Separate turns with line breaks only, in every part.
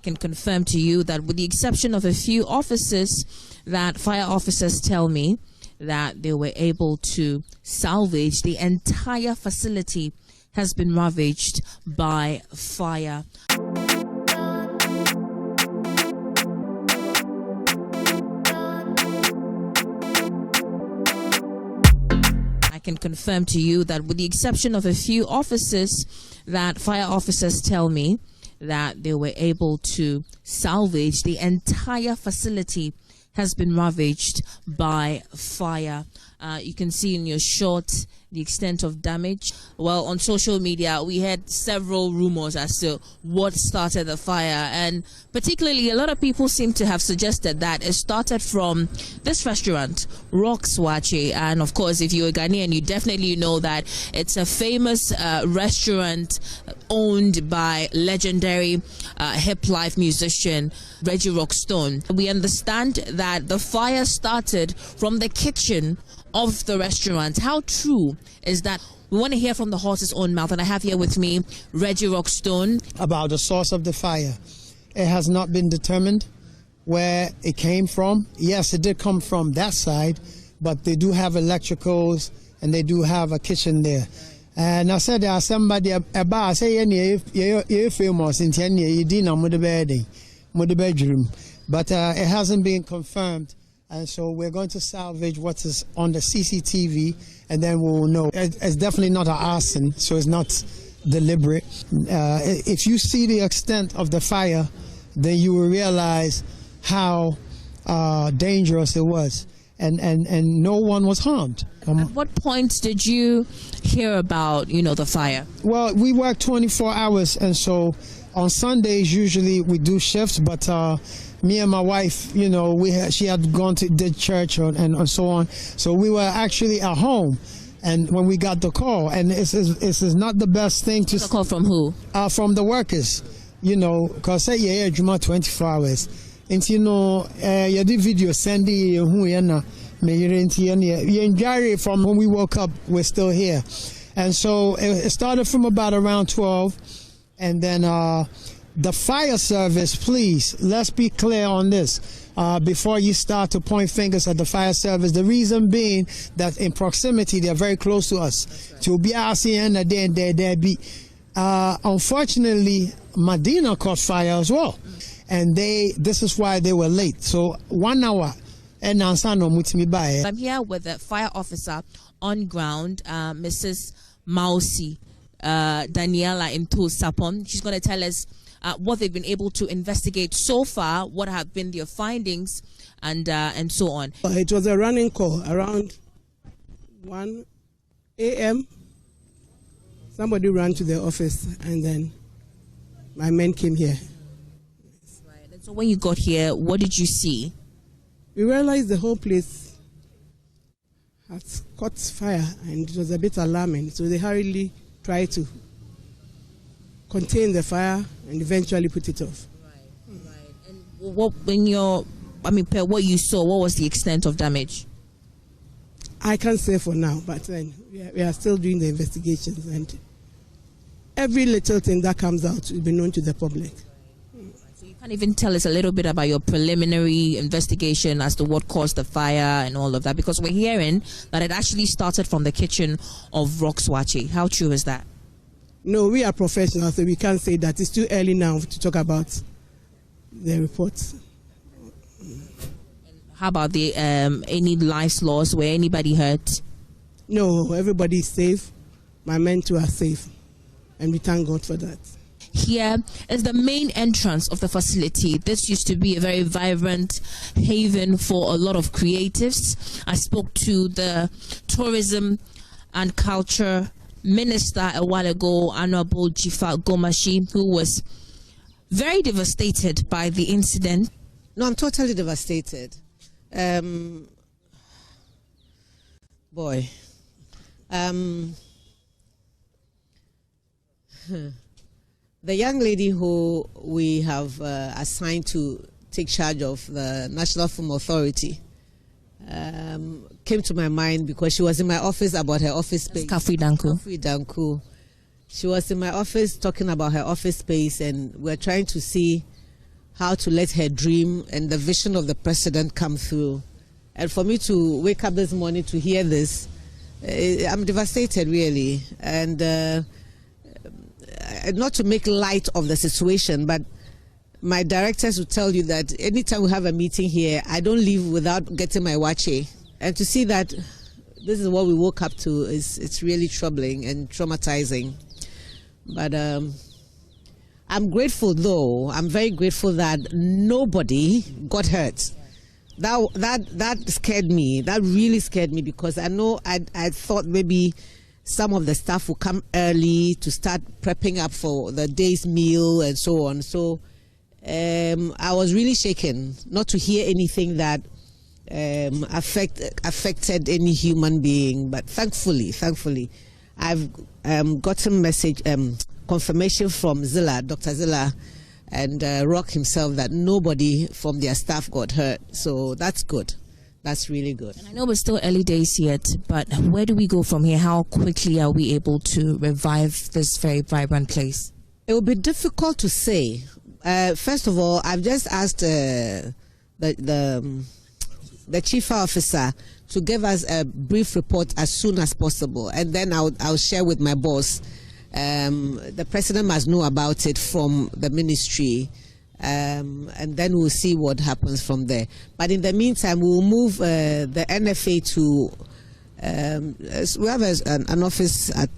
can confirm to you that with the exception of a few officers, that fire officers tell me that they were able to salvage, the entire facility has been ravaged by fire. I can confirm to you that with the exception of a few officers, that fire officers tell me that they were able to salvage, the entire facility has been ravaged by fire. You can see in your shot the extent of damage. Well, on social media, we had several rumors as to what started the fire, and particularly a lot of people seem to have suggested that it started from this restaurant, Roxwache. And of course, if you're a Ghanaian, you definitely know that it's a famous restaurant owned by legendary hip life musician Reggie Rockstone. We understand that the fire started from the kitchen of the restaurant. How true is that? We want to hear from the horse's own mouth, and I have here with me Reggie Rockstone.
About the source of the fire, it has not been determined where it came from. Yes, it did come from that side, but they do have electricals and they do have a kitchen there. And I said there somebody about say you famous in 10 years you didn't with the bedroom, but it hasn't been confirmed. And so we're going to salvage what is on the CCTV, and then we will know. It's definitely not an arson, so it's not deliberate. If you see the extent of the fire, then you will realize how dangerous it was, and no one was harmed.
At what point did you hear about, the fire?
Well, we work 24 hours, and so on Sundays usually we do shifts, but me and my wife, she had gone to the church and so on. So we were actually at home, and when we got the call, and this is not the best thing to.
The call from who?
From the workers, because say yeah, 24 hours. And you did video sending from when we woke up, we're still here, and so it started from about around 12, and then. The fire service, please, let's be clear on this before you start to point fingers at the fire service. The reason being that in proximity, they're very close to us. To be asking and there be. Unfortunately, Madina caught fire as well, and this is why they were late. So 1 hour. I'm
here with the fire officer on ground, Mrs. Mausi Daniela Into Sapon. She's going to tell us what they've been able to investigate so far, what have been their findings, and so on.
It was a running call around 1 a.m. Somebody ran to the office, and then my men came here.
Right. And so when you got here, what did you see?
We realized the whole place had caught fire, and it was a bit alarming. So they hurriedly tried to contain the fire and eventually put it off.
Right. And what you saw, what was the extent of damage?
I can't say for now, but then we are still doing the investigations, and every little thing that comes out will be known to the public.
So you can't even tell us a little bit about your preliminary investigation as to what caused the fire and all of that, because we're hearing that it actually started from the kitchen of Roxwache. How true is that?
No, we are professionals, so we can't say that. It's too early now to talk about the reports.
How about the any lives lost? Were anybody hurt?
No, everybody is safe. My men too are safe, and we thank God for that.
Here is the main entrance of the facility. This used to be a very vibrant haven for a lot of creatives. I spoke to the tourism and culture minister a while ago, Honorable Jifa Gomashi, who was very devastated by the incident.
No, I'm totally devastated. The young lady who we have assigned to take charge of the National Film Authority came to my mind because she was in my office about her office space.
Kafui
Danku. She was in my office talking about her office space, and we're trying to see how to let her dream and the vision of the president come through. And for me to wake up this morning to hear this, I'm devastated, really. And not to make light of the situation, but my directors will tell you that anytime we have a meeting here, I don't leave without getting my wache. And to see that this is what we woke up to, it's really troubling and traumatizing. But I'm grateful, though. I'm very grateful that nobody got hurt. That scared me. That really scared me, because I know I thought maybe some of the staff will come early to start prepping up for the day's meal and so on. So I was really shaken not to hear anything that affected any human being. But thankfully, I've gotten message confirmation from Zilla, Dr. Zilla, and Rock himself, that nobody from their staff got hurt. So that's good. That's really good.
And I know we're still early days yet, but where do we go from here? How quickly are we able to revive this very vibrant place?
It will be difficult to say. First of all, I've just asked the chief officer to give us a brief report as soon as possible, and then I'll share with my boss. The president must know about it from the ministry, and then we'll see what happens from there. But in the meantime, we'll move the NFA to we have an office at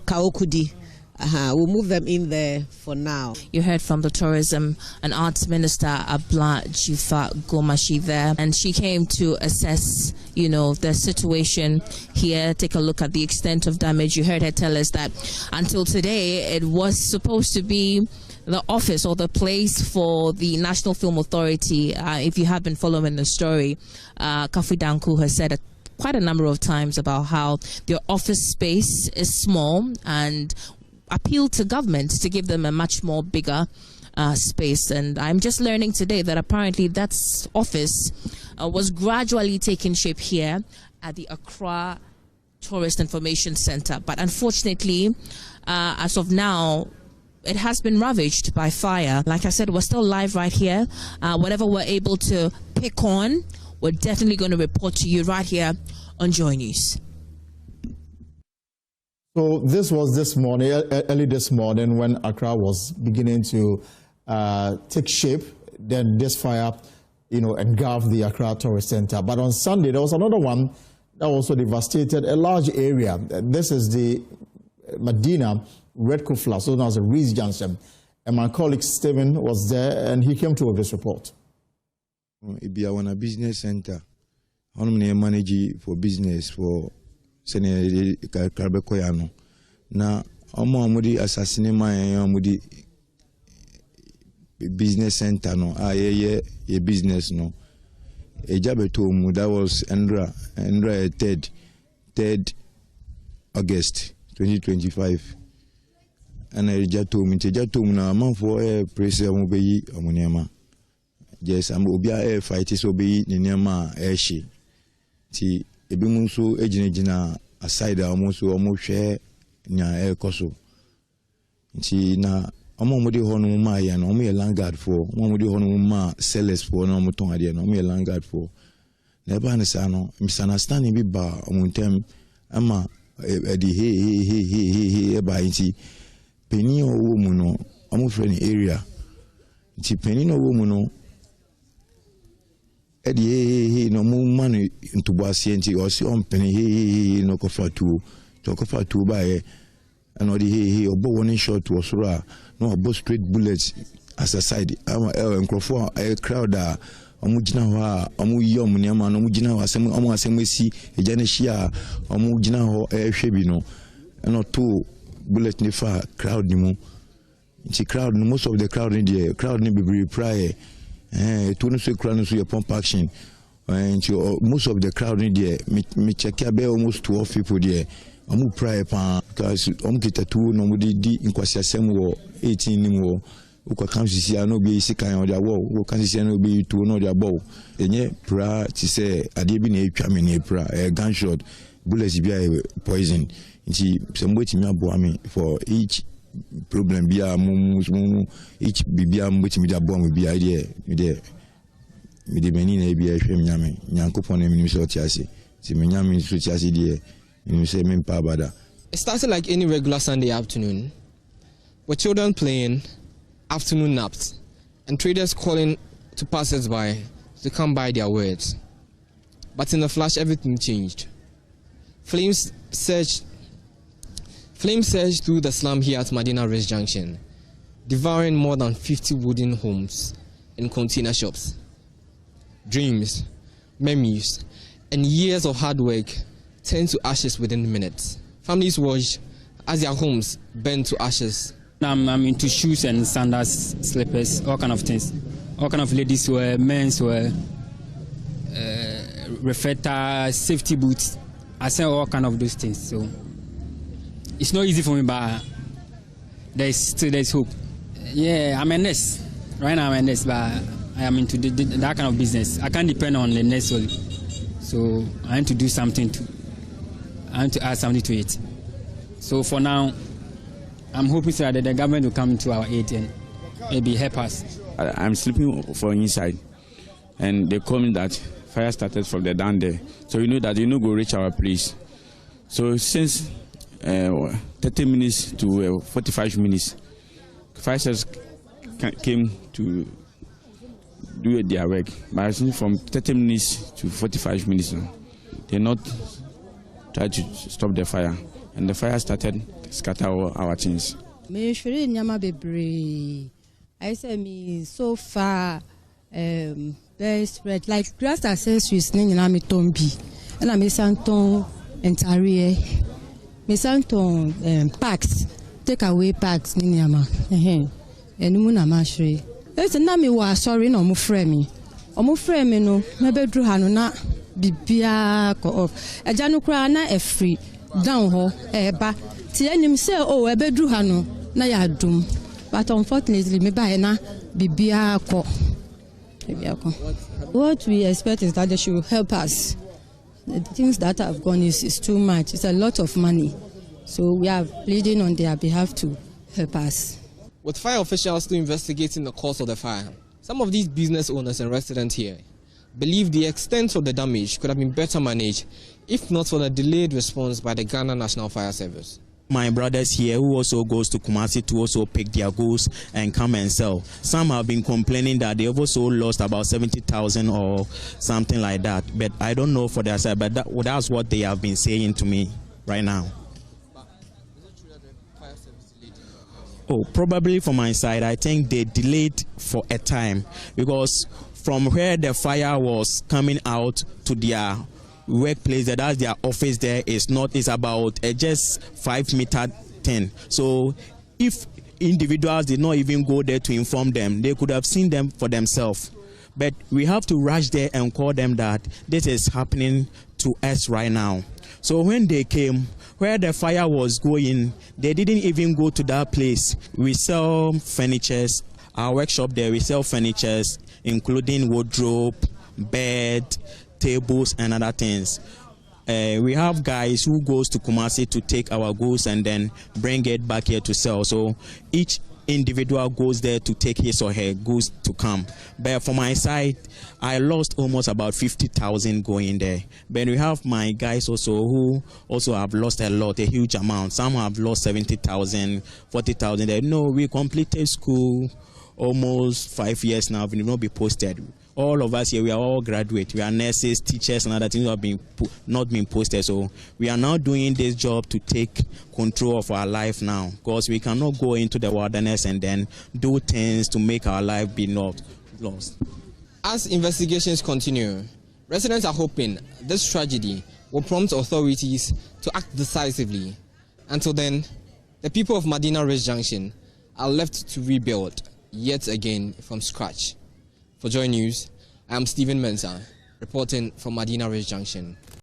Kaokudi. We'll move them in there for now.
You heard from the Tourism and Arts Minister, Abla Jifa Gomashi there, and she came to assess, the situation here, take a look at the extent of damage. You heard her tell us that until today, it was supposed to be the office or the place for the National Film Authority. If you have been following the story, Kafi Danku has said quite a number of times about how their office space is small, and appeal to government to give them a much more bigger space. And I'm just learning today that apparently that office was gradually taking shape here at the Accra Tourist Information Centre. But unfortunately, as of now, it has been ravaged by fire. Like I said, we're still live right here. Whatever we're able to pick on, we're definitely going to report to you right here on Joy News.
So this was this morning, early this morning, when Accra was beginning to take shape. Then this fire, engulfed the Accra Tourist Centre. But on Sunday, there was another one that also devastated a large area. This is the Madina Redco flood, so now as a Reese Junction. And my colleague Stephen was there, and he came to this report.
It be a business center. I'm managing for business for Sene Karbekoyano. Na Omudi assassinate my business center no. Ye business no. A job at home that was Andra 3rd August 2025. And I jatum na man for a press amubeyi amuniama. Yes, I'm obia fight is obey niama airshi. Ti ebimunso ejinejina aside almost share nya ekoso. Nti na omomudi honu ma ya na omo landguard for omomudi honu ma sellers for na omoton ade na omo landguard for. Na ba ne sa no misunderstanding bi ba omontem ama edi he ba nti penny owo mu no omo friend area. Nti penny no owo mu no edi no mu manu ntubasi enti o si on penny no kofa tu ba e and odi obo warning shot was ra no obo straight bullets as a side am encrofo a crowd a omu gina ho a omu yom niam no omu gina ho asem omu asem esi eja ne hia omu gina ho hwe bi no no two bullet ni fa crowd ni mu nti crowd no most of the crowd ni there crowd ni be prior to no so crowd no so pump action and most of the crowd in there me check here almost 12 people there amu prior pa because kita two no mo di nkwasiasem wo 18 nim wo ukwa kansisi no be isi kan o dia wo kansisi no be two no dia bow enye pra ti say ade bi na etwa me na pra gunshot bullets bi poison nti se mo timi abo ami for each problem be each bibia which media bomb will be idea me de many na be a hwem nyame nyankopon na me so tiase ti me nyame so tiase de me say me pa bada.
It started like any regular Sunday afternoon, with children playing, afternoon naps, and traders calling to passers-by to come buy their wares. But in a flash, everything changed. Flames surged through the slum here at Madina Redco Junction, devouring more than 50 wooden homes and container shops. Dreams, memories, and years of hard work turned to ashes within minutes. Families watched as their homes burned to ashes.
I'm into shoes and sandals, slippers, all kind of things. All kind of ladies wear, men's wear, reflector, safety boots. I sell all kind of those things. So it's not easy for me, but there's hope. Yeah, I'm a nurse. Right now I'm a nurse, but I am into that kind of business. I can't depend on the nurse only. So I need to do something I want to add something to it. So for now, I'm hoping that the government will come to our aid and maybe help us.
I'm sleeping for inside, and they call me that fire started from the down there. So you know that go reach our place. So since 30 minutes to 45 minutes, firefighters came to do their work. But from 30 minutes to 45 minutes, they not try to stop the fire, and the fire started scatter all our things.
I say me so far very spread like grass accessories ni na me tombi and me santon entire me santon packs take away packs ni nyama enu na ma hwe ese na me wa sorry na omo frɛ me no me bedru ha no na bibia ko off eja no kra na efri down ho eba ti anim say o ebedru ha no na ya dum. But unfortunately, what we expect is that they should help us. The things that have gone is too much. It's a lot of money. So we are pleading on their behalf to help us.
With fire officials still investigating the cause of the fire, some of these business owners and residents here believe the extent of the damage could have been better managed if not for the delayed response by the Ghana National Fire Service.
My brothers here who also goes to Kumasi to also pick their goods and come and sell. Some have been complaining that they also lost about 70,000 or something like that. But I don't know for their side, but that's what they have been saying to me right now.
But is it true that the fire service delayed?
Oh, probably from my side, I think they delayed for a time because from where the fire was coming out to their workplace, that's their office there, is about just 5 meter thing. So if individuals did not even go there to inform them, they could have seen them for themselves. But we have to rush there and call them that this is happening to us right now. So when they came, where the fire was going, they didn't even go to that place. We sell furnitures. Our workshop there, we sell furnitures, including wardrobe, bed, tables and other things. We have guys who goes to Kumasi to take our goods and then bring it back here to sell. So each individual goes there to take his or her goods to come. But for my side, I lost almost about 50,000 going there. But we have my guys also who also have lost a lot, a huge amount. Some have lost 70,000, 40,000. No, we completed school almost 5 years now. We will not be posted. All of us here, we are all graduates. We are nurses, teachers, and other things have been not been posted. So we are now doing this job to take control of our life now, because we cannot go into the wilderness and then do things to make our life be not lost.
As investigations continue, residents are hoping this tragedy will prompt authorities to act decisively. Until then, the people of Madina Redco Junction are left to rebuild yet again from scratch. For Joy News, I am Stephen Mensah, reporting from Madina Redco Junction.